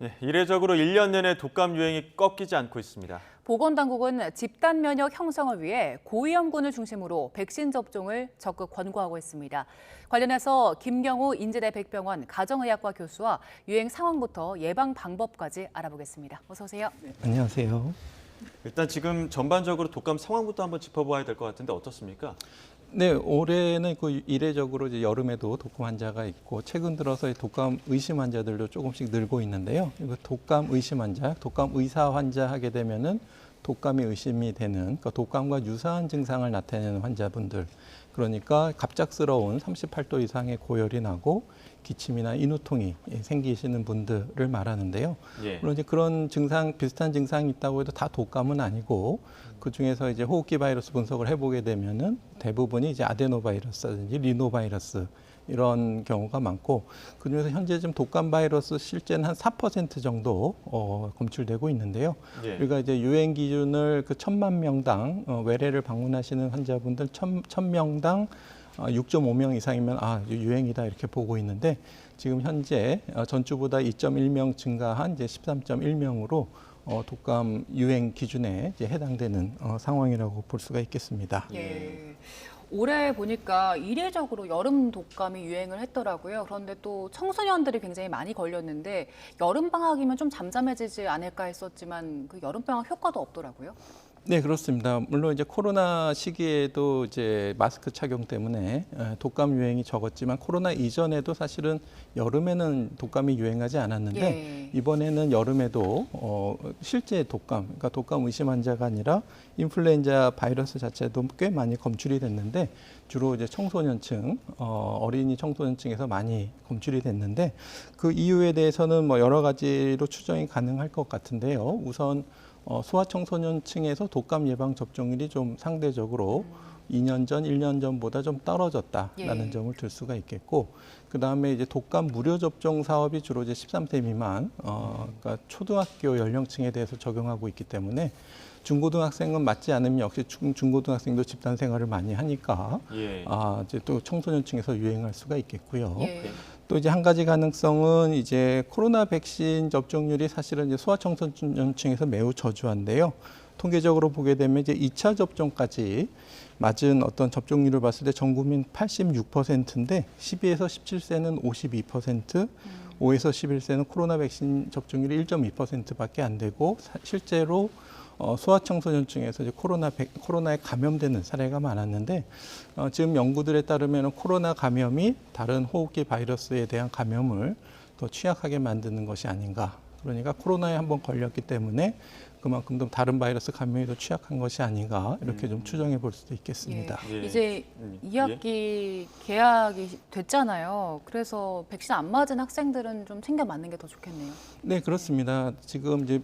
네, 이례적으로 1년 내내 독감 유행이 꺾이지 않고 있습니다. 보건당국은 집단 면역 형성을 위해 고위험군을 중심으로 백신 접종을 적극 권고하고 있습니다. 관련해서 김경우 인제대 백병원 가정의학과 교수와 유행 상황부터 예방 방법까지 알아보겠습니다. 어서 오세요. 안녕하세요. 일단 지금 전반적으로 독감 상황부터 한번 짚어봐야 될 것 같은데 어떻습니까? 네, 올해는 그 이례적으로 이제 여름에도 독감 환자가 있고 최근 들어서 독감 의심 환자들도 조금씩 늘고 있는데요. 이거 독감 의심 환자, 독감 의사 환자 하게 되면은 독감이 의심이 되는, 그러니까 독감과 유사한 증상을 나타내는 환자분들, 그러니까 갑작스러운 38도 이상의 고열이 나고 기침이나 인후통이 생기시는 분들을 말하는데요. 예. 물론 이제 그런 증상, 비슷한 증상이 있다고 해도 다 독감은 아니고 그 중에서 이제 호흡기 바이러스 분석을 해보게 되면은 대부분이 이제 아데노바이러스라든지 리노바이러스 이런 경우가 많고 그중에서 현재 지금 독감 바이러스 실제는 한 4% 정도 검출되고 있는데요. 예. 우리가 이제 유행 기준을 그 1,000만 명당 외래를 방문하시는 환자분들 1,000명당 6.5명 이상이면 유행이다 이렇게 보고 있는데 지금 현재 전주보다 2.1명 증가한 이제 13.1명으로 독감 유행 기준에 이제 해당되는 상황이라고 볼 수가 있겠습니다. 예. 올해 보니까 이례적으로 여름 독감이 유행을 했더라고요. 그런데 또 청소년들이 굉장히 많이 걸렸는데 여름 방학이면 좀 잠잠해지지 않을까 했었지만 그 여름 방학 효과도 없더라고요. 네, 그렇습니다. 물론 이제 코로나 시기에도 이제 마스크 착용 때문에 독감 유행이 적었지만 코로나 이전에도 사실은 여름에는 독감이 유행하지 않았는데 예. 이번에는 여름에도 실제 독감, 그러니까 독감 의심 환자가 아니라 인플루엔자 바이러스 자체도 꽤 많이 검출이 됐는데 주로 이제 청소년층, 어린이 청소년층에서 많이 검출이 됐는데 그 이유에 대해서는 뭐 여러 가지로 추정이 가능할 것 같은데요. 우선 소아청소년층에서 독감 예방 접종률이 좀 상대적으로 2년 전, 1년 전보다 좀 떨어졌다라는 예. 점을 들 수가 있겠고, 그 다음에 이제 독감 무료 접종 사업이 주로 이제 13세 미만, 그러니까 초등학교 연령층에 대해서 적용하고 있기 때문에 중고등학생은 맞지 않으면 역시 중고등학생도 집단 생활을 많이 하니까 예. 이제 또 청소년층에서 유행할 수가 있겠고요. 예. 또 이제 한 가지 가능성은 이제 코로나 백신 접종률이 사실은 이제 소아청소년층에서 매우 저조한데요. 통계적으로 보게 되면 이제 2차 접종까지 맞은 어떤 접종률을 봤을 때 전 국민 86%인데 12에서 17세는 52%, 5에서 11세는 코로나 백신 접종률이 1.2%밖에 안 되고 실제로 소아청소년층에서 이제 코로나에 감염되는 사례가 많았는데 지금 연구들에 따르면 코로나 감염이 다른 호흡기 바이러스에 대한 감염을 더 취약하게 만드는 것이 아닌가. 그러니까 코로나에 한번 걸렸기 때문에 그만큼 더 다른 바이러스 감염이 더 취약한 것이 아닌가 이렇게 좀 추정해 볼 수도 있겠습니다. 예. 이제 2학기 개학이 됐잖아요. 그래서 백신 안 맞은 학생들은 좀 챙겨 맞는 게 더 좋겠네요. 네, 그렇습니다. 지금 이제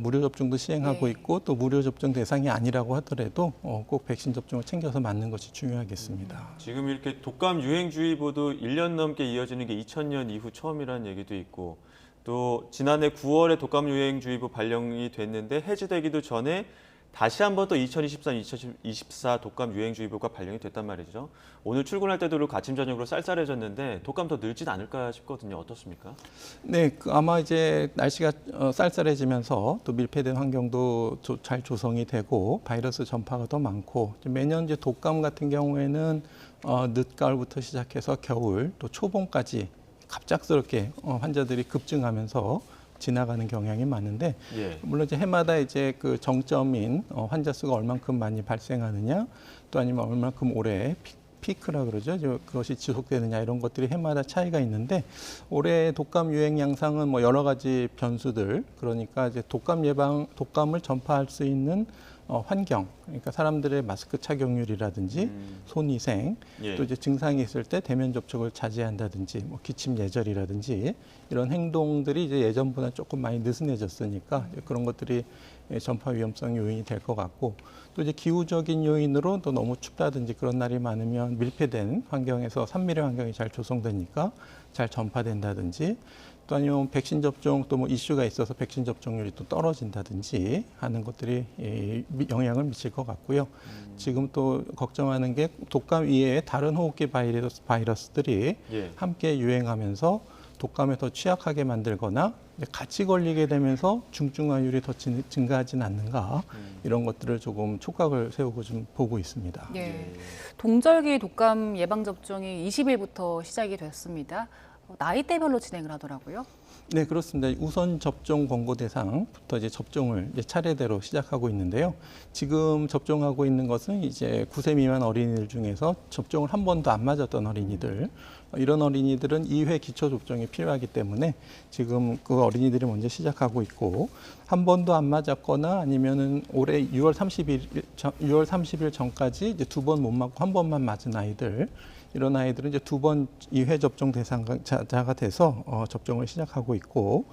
무료 접종도 시행하고 네. 있고 또 무료 접종 대상이 아니라고 하더라도 꼭 백신 접종을 챙겨서 맞는 것이 중요하겠습니다. 지금 이렇게 독감 유행주의보도 1년 넘게 이어지는 게 2000년 이후 처음이라는 얘기도 있고 또 지난해 9월에 독감 유행주의보 발령이 됐는데 해제되기도 전에 다시 한 번 또 2023-2024 독감 유행주의보가 발령이 됐단 말이죠. 오늘 출근할 때도 아침 저녁으로 쌀쌀해졌는데 독감 더 늘진 않을까 싶거든요. 어떻습니까? 네, 아마 이제 날씨가 쌀쌀해지면서 또 밀폐된 환경도 잘 조성이 되고 바이러스 전파가 더 많고 매년 이제 독감 같은 경우에는 늦가을부터 시작해서 겨울 또 초봄까지 갑작스럽게 환자들이 급증하면서 지나가는 경향이 많은데 예. 물론 이제 해마다 이제 그 정점인 환자 수가 얼만큼 많이 발생하느냐 또 아니면 얼만큼 오래 피크라 그러죠. 그것이 지속되느냐 이런 것들이 해마다 차이가 있는데 올해 독감 유행 양상은 뭐 여러 가지 변수들 그러니까 이제 독감을 전파할 수 있는 환경, 그러니까 사람들의 마스크 착용률이라든지 손위생, 예. 또 이제 증상이 있을 때 대면 접촉을 자제한다든지, 뭐 기침 예절이라든지 이런 행동들이 이제 예전보다 조금 많이 느슨해졌으니까 그런 것들이 전파 위험성 요인이 될 것 같고, 또 이제 기후적인 요인으로 또 너무 춥다든지 그런 날이 많으면 밀폐된 환경에서 산밀의 환경이 잘 조성되니까 잘 전파된다든지. 또 아니면 백신 접종 또 뭐 이슈가 있어서 백신 접종률이 또 떨어진다든지 하는 것들이 영향을 미칠 것 같고요. 지금 또 걱정하는 게 독감 이외에 다른 호흡기 바이러스들이 예. 함께 유행하면서 독감에 더 취약하게 만들거나 같이 걸리게 되면서 중증화율이 더 증가하진 않는가 이런 것들을 조금 촉각을 세우고 좀 보고 있습니다. 예. 동절기 독감 예방 접종이 20일부터 시작이 됐습니다. 나이대별로 진행을 하더라고요. 네, 그렇습니다. 우선 접종 권고 대상부터 이제 접종을 이제 차례대로 시작하고 있는데요. 지금 접종하고 있는 것은 이제 9세 미만 어린이들 중에서 접종을 한 번도 안 맞았던 어린이들, 이런 어린이들은 2회 기초 접종이 필요하기 때문에 지금 그 어린이들이 먼저 시작하고 있고, 한 번도 안 맞았거나 아니면은 올해 6월 30일 전까지 이제 2번 못 맞고 한 번만 맞은 아이들, 이런 아이들은 이제 2번 2회 접종 대상자가 돼서 접종을 시작하고 있고,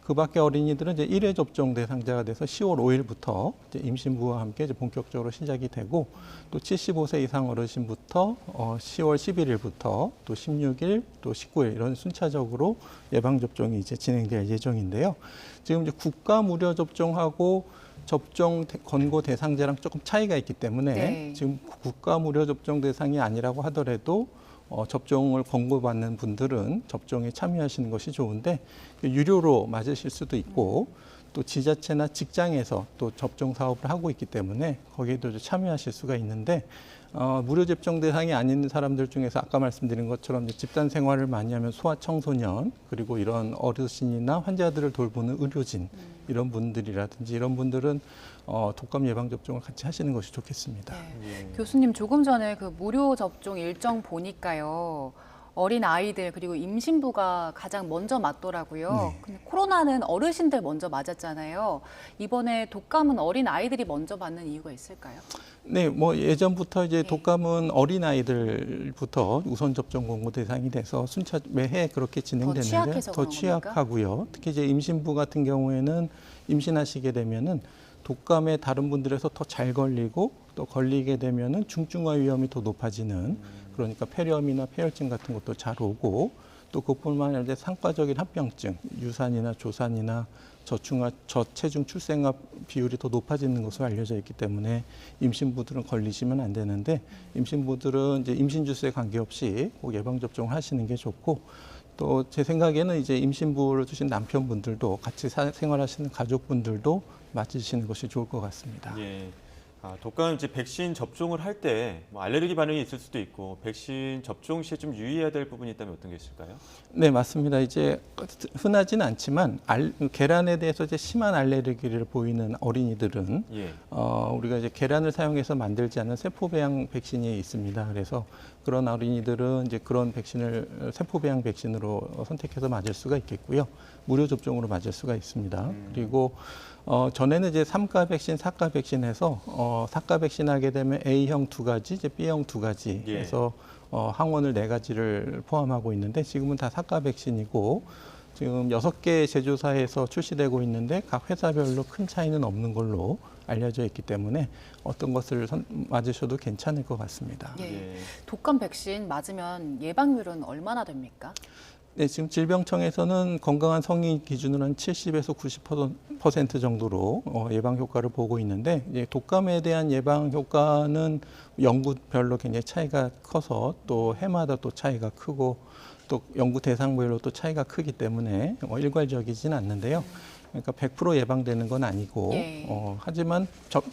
그 밖에 어린이들은 이제 1회 접종 대상자가 돼서 10월 5일부터 이제 임신부와 함께 이제 본격적으로 시작이 되고, 또 75세 이상 어르신부터 10월 11일부터 또 16일, 또 19일 이런 순차적으로 예방 접종이 이제 진행될 예정인데요. 지금 이제 국가 무료 접종하고 접종 권고 대상자랑 조금 차이가 있기 때문에 네. 지금 국가 무료 접종 대상이 아니라고 하더라도 접종을 권고받는 분들은 접종에 참여하시는 것이 좋은데, 유료로 맞으실 수도 있고 또 지자체나 직장에서 또 접종 사업을 하고 있기 때문에 거기에도 참여하실 수가 있는데, 무료 접종 대상이 아닌 사람들 중에서 아까 말씀드린 것처럼 집단 생활을 많이 하면 소아청소년, 그리고 이런 어르신이나 환자들을 돌보는 의료진, 이런 분들이라든지 이런 분들은 독감 예방 접종을 같이 하시는 것이 좋겠습니다. 네. 교수님, 조금 전에 그 무료 접종 일정 보니까요. 어린 아이들 그리고 임신부가 가장 먼저 맞더라고요. 네. 근데 코로나는 어르신들 먼저 맞았잖아요. 이번에 독감은 어린 아이들이 먼저 맞는 이유가 있을까요? 네, 뭐 예전부터 이제 네. 독감은 어린 아이들부터 우선 접종 권고 대상이 돼서 매해 그렇게 진행되는데 취약해서 더 그런 취약하고요. 특히 이제 임신부 같은 경우에는 임신하시게 되면은 독감에 다른 분들에서 더 잘 걸리고, 또 걸리게 되면은 중증화 위험이 더 높아지는, 그러니까 폐렴이나 폐혈증 같은 것도 잘 오고, 또 그뿐만 아니라 상과적인 합병증, 유산이나 조산이나 저체중 출생아 비율이 더 높아지는 것으로 알려져 있기 때문에 임신부들은 걸리시면 안 되는데, 임신부들은 이제 임신 주수에 관계없이 꼭 예방 접종을 하시는 게 좋고, 또 제 생각에는 이제 임신부를 두신 남편분들도 같이 생활하시는 가족분들도 맞으시는 것이 좋을 것 같습니다. 예. 독감 이제 백신 접종을 할 때 뭐 알레르기 반응이 있을 수도 있고, 백신 접종 시에 좀 유의해야 될 부분이 있다면 어떤 게 있을까요? 네, 맞습니다. 이제 흔하지는 않지만 계란에 대해서 이제 심한 알레르기를 보이는 어린이들은 예. 우리가 이제 계란을 사용해서 만들지 않은 세포배양 백신이 있습니다. 그래서 그런 어린이들은 이제 그런 백신을 세포배양 백신으로 선택해서 맞을 수가 있겠고요. 무료 접종으로 맞을 수가 있습니다. 그리고 전에는 이제 3가 백신, 4가 백신 해서 4가 백신 하게 되면 A형 2가지, 이제 B형 2가지 예. 해서 항원을 4가지를 포함하고 있는데, 지금은 다 4가 백신이고, 지금 6개 제조사에서 출시되고 있는데 각 회사별로 큰 차이는 없는 걸로 알려져 있기 때문에 어떤 것을 맞으셔도 괜찮을 것 같습니다. 예. 예. 독감 백신 맞으면 예방률은 얼마나 됩니까? 네, 지금 질병청에서는 건강한 성인 기준으로 한 70에서 90% 정도로 예방 효과를 보고 있는데, 이제 독감에 대한 예방 효과는 연구별로 굉장히 차이가 커서 또 해마다 또 차이가 크고, 또 연구 대상별로 또 차이가 크기 때문에 일괄적이진 않는데요. 그러니까 100% 예방되는 건 아니고, 예. 하지만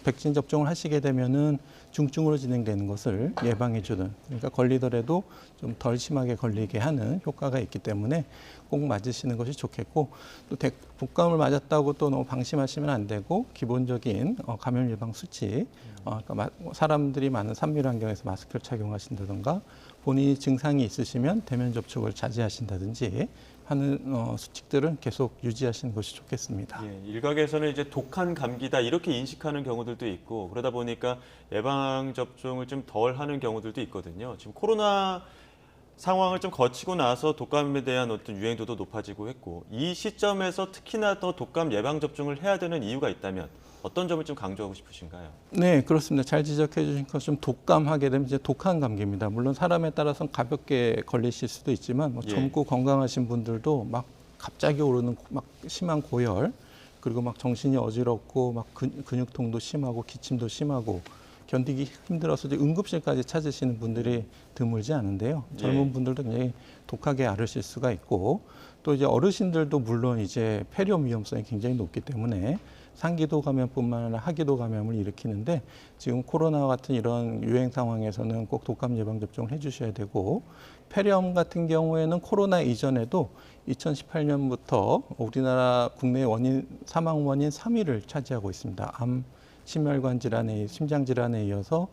백신 접종을 하시게 되면은 중증으로 진행되는 것을 예방해주는, 그러니까 걸리더라도 좀 덜 심하게 걸리게 하는 효과가 있기 때문에 꼭 맞으시는 것이 좋겠고, 또 독감을 맞았다고 또 너무 방심하시면 안 되고, 기본적인 감염 예방 수칙, 그러니까 사람들이 많은 산밀 환경에서 마스크를 착용하신다든가, 본인이 증상이 있으시면 대면 접촉을 자제하신다든지 하는 수칙들은 계속 유지하시는 것이 좋겠습니다. 예, 일각에서는 이제 독한 감기다 이렇게 인식하는 경우들도 있고, 그러다 보니까 예방 접종을 좀 덜 하는 경우들도 있거든요. 지금 코로나 상황을 좀 거치고 나서 독감에 대한 어떤 유행도도 높아지고 했고, 이 시점에서 특히나 더 독감 예방 접종을 해야 되는 이유가 있다면 어떤 점을 좀 강조하고 싶으신가요? 네, 그렇습니다. 잘 지적해 주신 것처럼 독감하게 되면 이제 독한 감기입니다. 물론 사람에 따라서는 가볍게 걸리실 수도 있지만, 뭐 예. 젊고 건강하신 분들도 막 갑자기 오르는 막 심한 고열, 그리고 막 정신이 어지럽고 막 근육통도 심하고 기침도 심하고 견디기 힘들어서 이제 응급실까지 찾으시는 분들이 드물지 않은데요. 젊은 분들도 굉장히 독하게 앓으실 수가 있고 또 이제 어르신들도 물론 이제 폐렴 위험성이 굉장히 높기 때문에 상기도 감염뿐만 아니라 하기도 감염을 일으키는데 지금 코로나 같은 이런 유행 상황에서는 꼭 독감 예방 접종을 해주셔야 되고 폐렴 같은 경우에는 코로나 이전에도 2018년부터 우리나라 국내 사망 원인 3위를 차지하고 있습니다. 암, 심혈관 질환에, 심장 질환에 이어서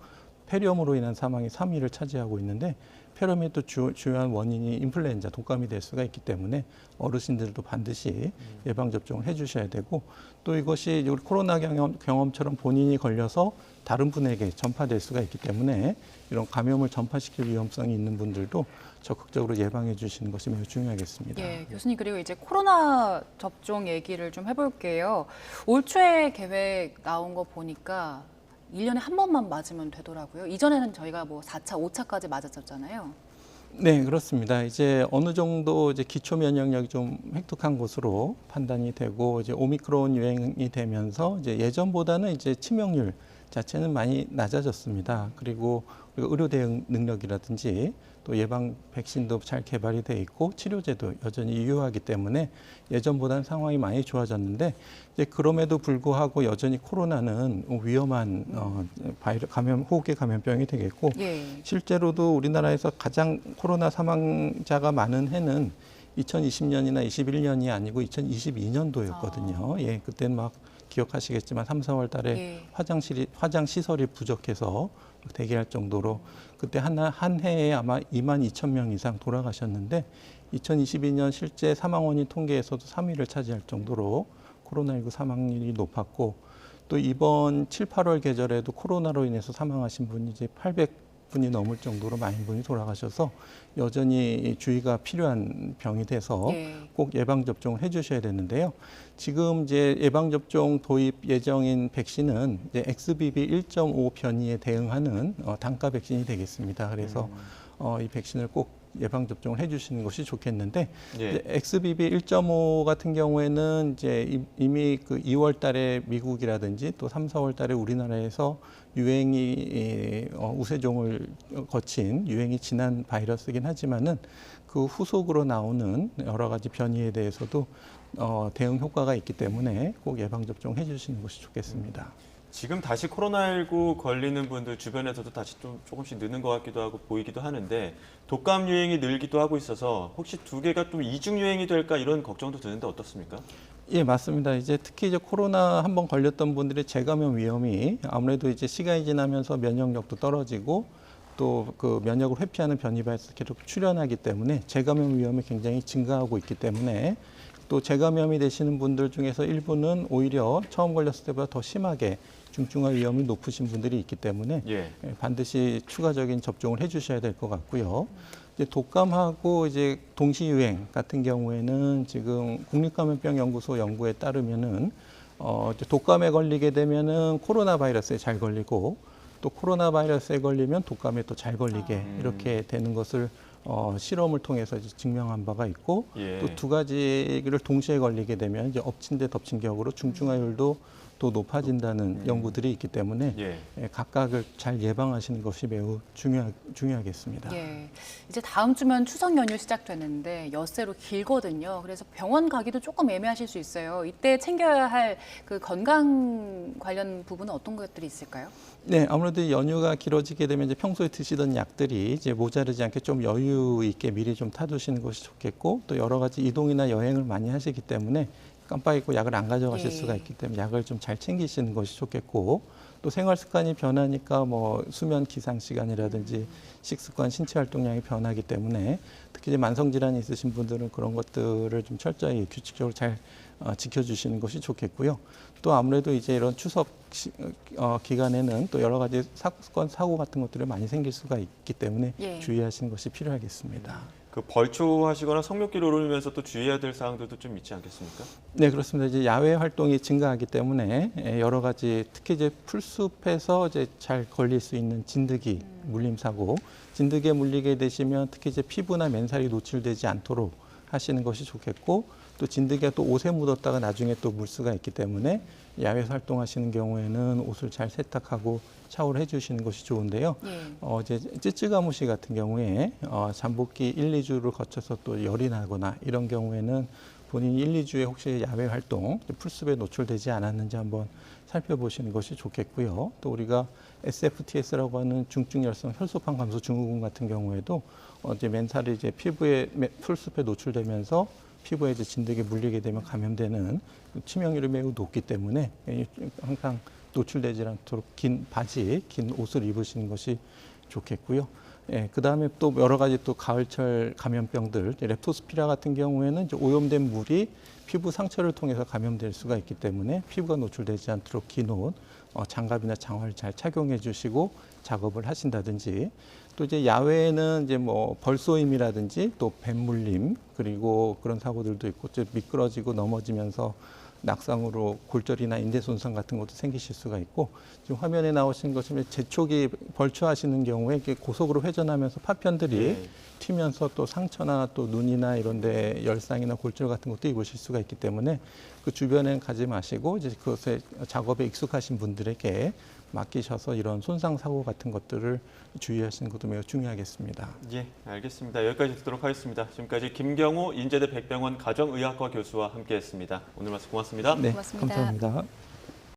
폐렴으로 인한 사망이 3위를 차지하고 있는데 폐렴의 또 주요한 원인이 인플루엔자, 독감이 될 수가 있기 때문에 어르신들도 반드시 예방접종을 해주셔야 되고 또 이것이 우리 코로나 경험처럼 본인이 걸려서 다른 분에게 전파될 수가 있기 때문에 이런 감염을 전파시킬 위험성이 있는 분들도 적극적으로 예방해 주시는 것이 매우 중요하겠습니다. 예, 교수님 그리고 이제 코로나 접종 얘기를 좀 해볼게요. 올 초에 계획 나온 거 보니까 1년에 한 번만 맞으면 되더라고요. 이전에는 저희가 뭐 4차, 5차까지 맞았었잖아요. 네, 그렇습니다. 이제 어느 정도 이제 기초 면역력이 좀 획득한 것으로 판단이 되고 이제 오미크론 유행이 되면서 이제 예전보다는 이제 치명률 자체는 많이 낮아졌습니다. 그리고 의료 대응 능력이라든지 또 예방 백신도 잘 개발이 돼 있고 치료제도 여전히 유효하기 때문에 예전보다는 상황이 많이 좋아졌는데 이제 그럼에도 불구하고 여전히 코로나는 위험한 호흡기 감염병이 되겠고 실제로도 우리나라에서 가장 코로나 사망자가 많은 해는 2020년이나 21년이 아니고 2022년도였거든요. 예, 그때는 막 기억하시겠지만 3, 4월 달에 화장 시설이 부족해서 대기할 정도로 그때 한 해에 아마 2만 2천 명 이상 돌아가셨는데 2022년 실제 사망 원인 통계에서도 3위를 차지할 정도로 코로나19 사망률이 높았고 또 이번 7, 8월 계절에도 코로나로 인해서 사망하신 분이 이제 800분이 넘을 정도로 많은 분이 돌아가셔서 여전히 주의가 필요한 병이 돼서 꼭 예방접종을 해주셔야 되는데요. 지금 이제 예방접종 도입 예정인 백신은 이제 XBB 1.5 변이에 대응하는 단가 백신이 되겠습니다. 그래서 이 백신을 꼭 예방접종을 해주시는 것이 좋겠는데 XBB 1.5 같은 경우에는 이제 이미 그 2월 달에 미국이라든지 또 3, 4월 달에 우리나라에서 유행이 우세종을 거친 유행이 지난 바이러스이긴 하지만은 그 후속으로 나오는 여러 가지 변이에 대해서도 대응 효과가 있기 때문에 꼭 예방접종 해주시는 것이 좋겠습니다. 지금 다시 코로나19 걸리는 분들 주변에서도 다시 좀 조금씩 느는 것 같기도 하고 보이기도 하는데 독감 유행이 늘기도 하고 있어서 혹시 두 개가 좀 이중 유행이 될까 이런 걱정도 드는데 어떻습니까? 예, 맞습니다. 이제 특히 이제 코로나 한번 걸렸던 분들의 재감염 위험이 아무래도 이제 시간이 지나면서 면역력도 떨어지고 또 그 면역을 회피하는 변이 바이러스 계속 출현하기 때문에 재감염 위험이 굉장히 증가하고 있기 때문에 또 재감염이 되시는 분들 중에서 일부는 오히려 처음 걸렸을 때보다 더 심하게 중증화 위험이 높으신 분들이 있기 때문에 반드시 추가적인 접종을 해주셔야 될 것 같고요. 이제 독감하고 이제 동시 유행 같은 경우에는 지금 국립감염병연구소 연구에 따르면은 이제 독감에 걸리게 되면은 코로나 바이러스에 잘 걸리고 또 코로나 바이러스에 걸리면 독감에 또 잘 걸리게 이렇게 되는 것을 실험을 통해서 이제 증명한 바가 있고 또 두 가지를 동시에 걸리게 되면 이제 엎친 데 덮친 격으로 중증화율도 또 높아진다는 연구들이 있기 때문에 각각을 잘 예방하시는 것이 매우 중요하겠습니다. 이제 다음 주면 추석 연휴 시작되는데 엿새로 길거든요. 그래서 병원 가기도 조금 애매하실 수 있어요. 이때 챙겨야 할 그 건강 관련 부분은 어떤 것들이 있을까요? 네, 아무래도 연휴가 길어지게 되면 이제 평소에 드시던 약들이 이제 모자르지 않게 좀 여유 있게 미리 좀 타두시는 것이 좋겠고 또 여러 가지 이동이나 여행을 많이 하시기 때문에 깜빡 잊고 약을 안 가져가실 수가 있기 때문에 약을 좀 잘 챙기시는 것이 좋겠고 또 생활 습관이 변하니까 뭐 수면 기상 시간이라든지 식습관, 신체 활동량이 변하기 때문에 특히 이제 만성 질환이 있으신 분들은 그런 것들을 좀 철저히 규칙적으로 잘 지켜주시는 것이 좋겠고요. 또 아무래도 이제 이런 추석 기간에는 또 여러 가지 사고 같은 것들이 많이 생길 수가 있기 때문에 주의하시는 것이 필요하겠습니다. 그 벌초하시거나 성묘길 오르면서 또 주의해야 될 사항들도 좀 있지 않겠습니까? 네, 그렇습니다. 이제 야외 활동이 증가하기 때문에 여러 가지 특히 이제 풀숲에서 이제 잘 걸릴 수 있는 진드기 물림 사고, 진드기에 물리게 되시면 특히 이제 피부나 맨살이 노출되지 않도록 하시는 것이 좋겠고 또 진드기가 또 옷에 묻었다가 나중에 또 물 수가 있기 때문에 야외에서 활동하시는 경우에는 옷을 잘 세탁하고 샤워를 해주시는 것이 좋은데요. 이제 찌찌가무시 같은 경우에 잠복기 1, 2주를 거쳐서 또 열이 나거나 이런 경우에는 본인이 1, 2주에 혹시 야외 활동, 풀숲에 노출되지 않았는지 한번 살펴보시는 것이 좋겠고요. 또 우리가 SFTS라고 하는 중증열성 혈소판 감소 증후군 같은 경우에도 이제 맨살이 이제 피부에 풀숲에 노출되면서 피부에 이제 진드기에 물리게 되면 감염되는 치명률이 매우 높기 때문에 항상 노출되지 않도록 긴 바지, 긴 옷을 입으시는 것이 좋겠고요. 예, 그 다음에 또 여러 가지 또 가을철 감염병들, 렙토스피라 같은 경우에는 이제 오염된 물이 피부 상처를 통해서 감염될 수가 있기 때문에 피부가 노출되지 않도록 긴 옷, 장갑이나 장화를 잘 착용해 주시고 작업을 하신다든지 또 이제 야외에는 이제 뭐 벌쏘임이라든지 또 뱀물림 그리고 그런 사고들도 있고 좀 미끄러지고 넘어지면서 낙상으로 골절이나 인대 손상 같은 것도 생기실 수가 있고 지금 화면에 나오신 것처럼 재촉이 벌초하시는 경우에 이렇게 고속으로 회전하면서 파편들이 튀면서 또 상처나 또 눈이나 이런 데 열상이나 골절 같은 것도 입으실 수가 있기 때문에 그 주변엔 가지 마시고 이제 그것에 작업에 익숙하신 분들에게 맡기셔서 이런 손상 사고 같은 것들을 주의하시는 것도 매우 중요하겠습니다. 예, 알겠습니다. 여기까지 듣도록 하겠습니다. 지금까지 김경우 인제대 백병원 가정의학과 교수와 함께했습니다. 오늘 말씀 고맙습니다. 네, 고맙습니다. 감사합니다.